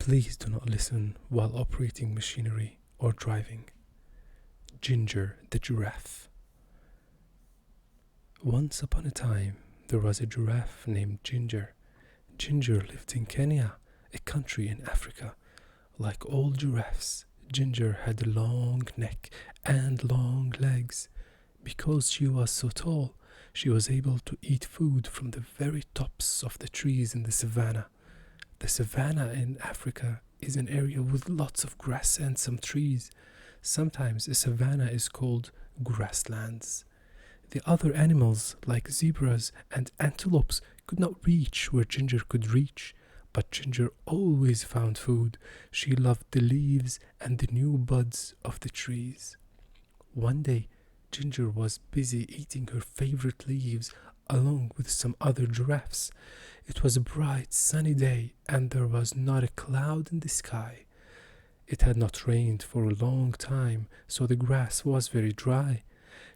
Please do not listen while operating machinery or driving. Ginger the Giraffe. Once upon a time, there was a giraffe named Ginger. Ginger lived in Kenya, a country in Africa. Like all giraffes, Ginger had a long neck and long legs. Because she was so tall, she was able to eat food from the very tops of the trees in the savannah. The savannah in Africa is an area with lots of grass and some trees. Sometimes a savannah is called grasslands. The other animals, like zebras and antelopes, could not reach where Ginger could reach, but Ginger always found food. She loved the leaves and the new buds of the trees. One day, Ginger was busy eating her favorite leaves along with some other giraffes. It was a bright, sunny day, and there was not a cloud in the sky. It had not rained for a long time, so the grass was very dry.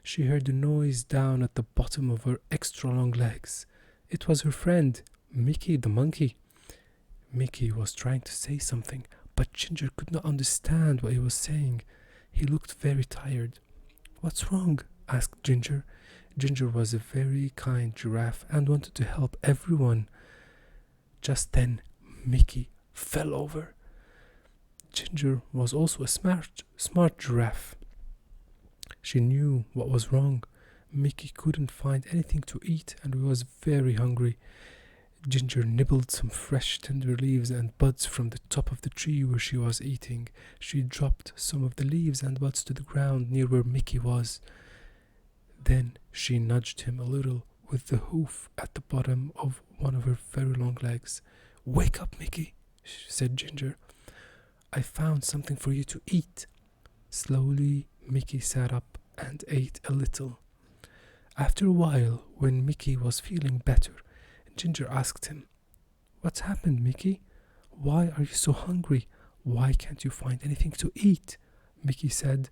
She heard a noise down at the bottom of her extra long legs. It was her friend, Mickey the monkey. Mickey was trying to say something, but Ginger could not understand what he was saying. He looked very tired. "What's wrong?" asked Ginger. Ginger was a very kind giraffe and wanted to help everyone. Just then, Mickey fell over. Ginger was also a smart giraffe. She knew what was wrong. Mickey couldn't find anything to eat and was very hungry. Ginger nibbled some fresh tender leaves and buds from the top of the tree where she was eating. She dropped some of the leaves and buds to the ground near where Mickey was. Then she nudged him a little with the hoof at the bottom of one of her very long legs. "Wake up, Mickey," said Ginger. "I found something for you to eat." Slowly, Mickey sat up and ate a little. After a while, when Mickey was feeling better, Ginger asked him, "What's happened, Mickey? Why are you so hungry? Why can't you find anything to eat?" Mickey said,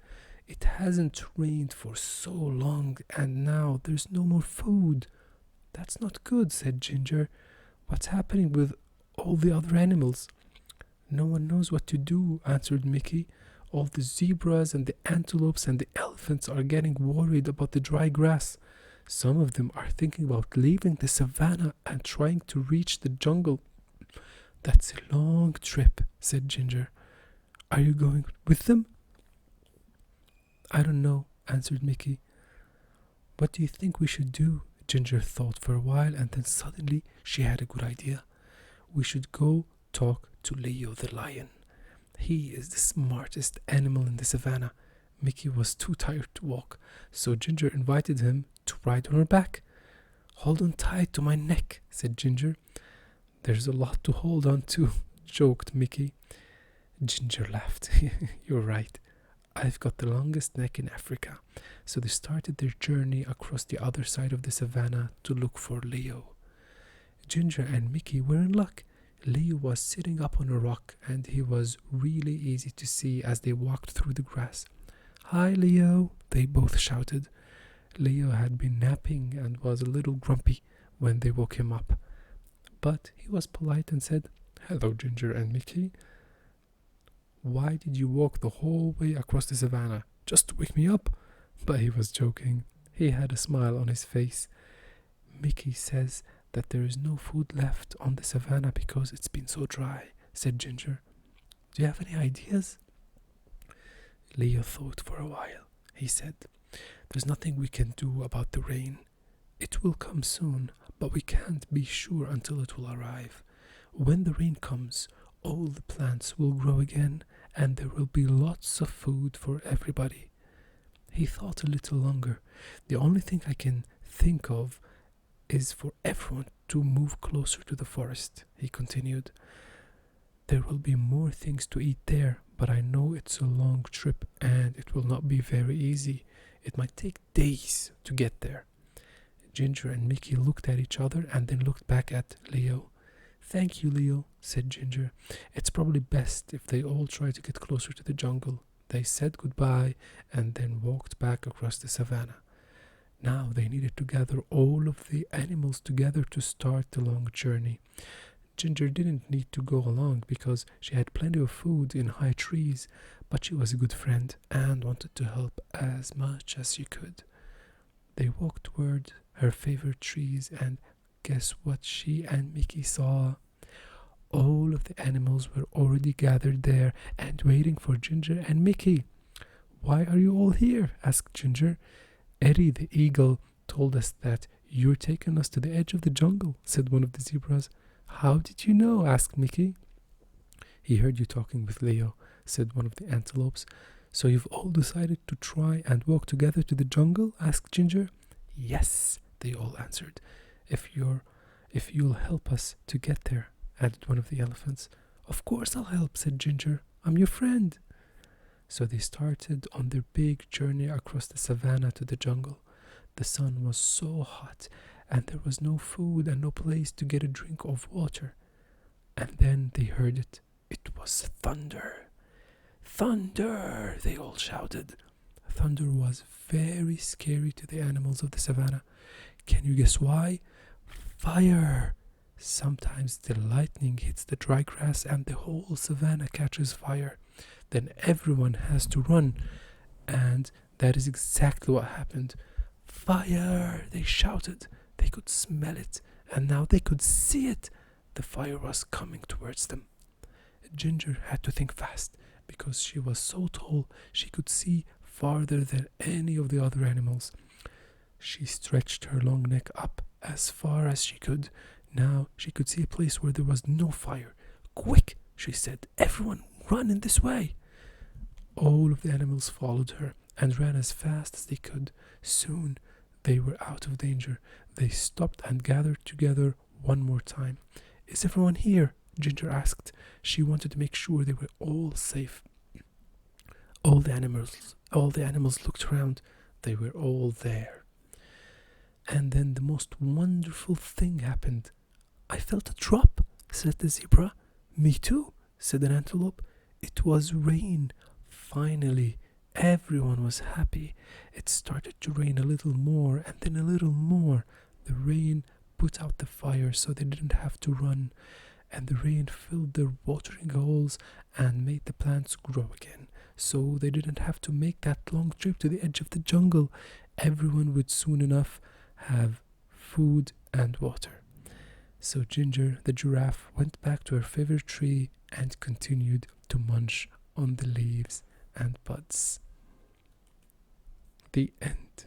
"It hasn't rained for so long, and now there's no more food." "That's not good," said Ginger. "What's happening with all the other animals?" "No one knows what to do," answered Mickey. "All the zebras and the antelopes and the elephants are getting worried about the dry grass. Some of them are thinking about leaving the savannah and trying to reach the jungle." "That's a long trip," said Ginger. "Are you going with them?" "I don't know," answered Mickey. "What do you think we should do?" Ginger thought for a while, and then suddenly she had a good idea. "We should go talk to Leo the lion. He is the smartest animal in the savannah." Mickey was too tired to walk, so Ginger invited him to ride on her back. "Hold on tight to my neck," said Ginger. "There's a lot to hold on to," joked Mickey. Ginger laughed. "You're right. I've got the longest neck in Africa." So they started their journey across the other side of the savannah to look for Leo. Ginger and Mickey were in luck. Leo was sitting up on a rock, and he was really easy to see as they walked through the grass. "Hi, Leo," they both shouted. Leo had been napping and was a little grumpy when they woke him up. But he was polite and said, "Hello, Ginger and Mickey. Why did you walk the whole way across the savannah? Just to wake me up?" But he was joking. He had a smile on his face. "Mickey says that there is no food left on the savannah because it's been so dry," said Ginger. "Do you have any ideas?" Leo thought for a while. He said, "There's nothing we can do about the rain. It will come soon, but we can't be sure until it will arrive. When the rain comes, all the plants will grow again, and there will be lots of food for everybody." He thought a little longer. "The only thing I can think of is for everyone to move closer to the forest," he continued. "There will be more things to eat there, but I know it's a long trip and it will not be very easy. It might take days to get there." Ginger and Mickey looked at each other and then looked back at Leo. "Thank you, Leo," said Ginger. "It's probably best if they all try to get closer to the jungle." They said goodbye and then walked back across the savannah. Now they needed to gather all of the animals together to start the long journey. Ginger didn't need to go along because she had plenty of food in high trees, but she was a good friend and wanted to help as much as she could. They walked toward her favorite trees, and guess what she and Mickey saw? All of the animals were already gathered there and waiting for Ginger and Mickey. "Why are you all here?" asked Ginger. "Eddie the eagle told us that you're taking us to the edge of the jungle," said one of the zebras. "How did you know?" asked Mickey. "He heard you talking with Leo," said one of the antelopes. "So you've all decided to try and walk together to the jungle?" asked Ginger. "Yes," they all answered. If you'll help us to get there," added one of the elephants. "Of course I'll help," said Ginger. "I'm your friend." So they started on their big journey across the savannah to the jungle. The sun was so hot, and there was no food and no place to get a drink of water. And then they heard it. It was thunder. "Thunder!" they all shouted. Thunder was very scary to the animals of the savannah. Can you guess why? Fire! Sometimes the lightning hits the dry grass and the whole savannah catches fire. Then everyone has to run. And that is exactly what happened. "Fire!" they shouted. They could smell it, and now they could see it. The fire was coming towards them. Ginger had to think fast, because she was so tall she could see farther than any of the other animals. She stretched her long neck up as far as she could. Now she could see a place where there was no fire. "Quick!" she said. "Everyone run in this way." All of the animals followed her and ran as fast as they could. Soon they were out of danger. They stopped and gathered together one more time. "Is everyone here?" Ginger asked. She wanted to make sure they were all safe. All the animals looked around. They were all there. And then the most wonderful thing happened. "I felt a drop," said the zebra. "Me too," said an antelope. It was rain. Finally, everyone was happy. It started to rain a little more and then a little more. The rain put out the fire so they didn't have to run. And the rain filled their watering holes and made the plants grow again. So they didn't have to make that long trip to the edge of the jungle. Everyone would soon enough have food and water. So Ginger, the giraffe, went back to her favorite tree and continued to munch on the leaves and buds. The end.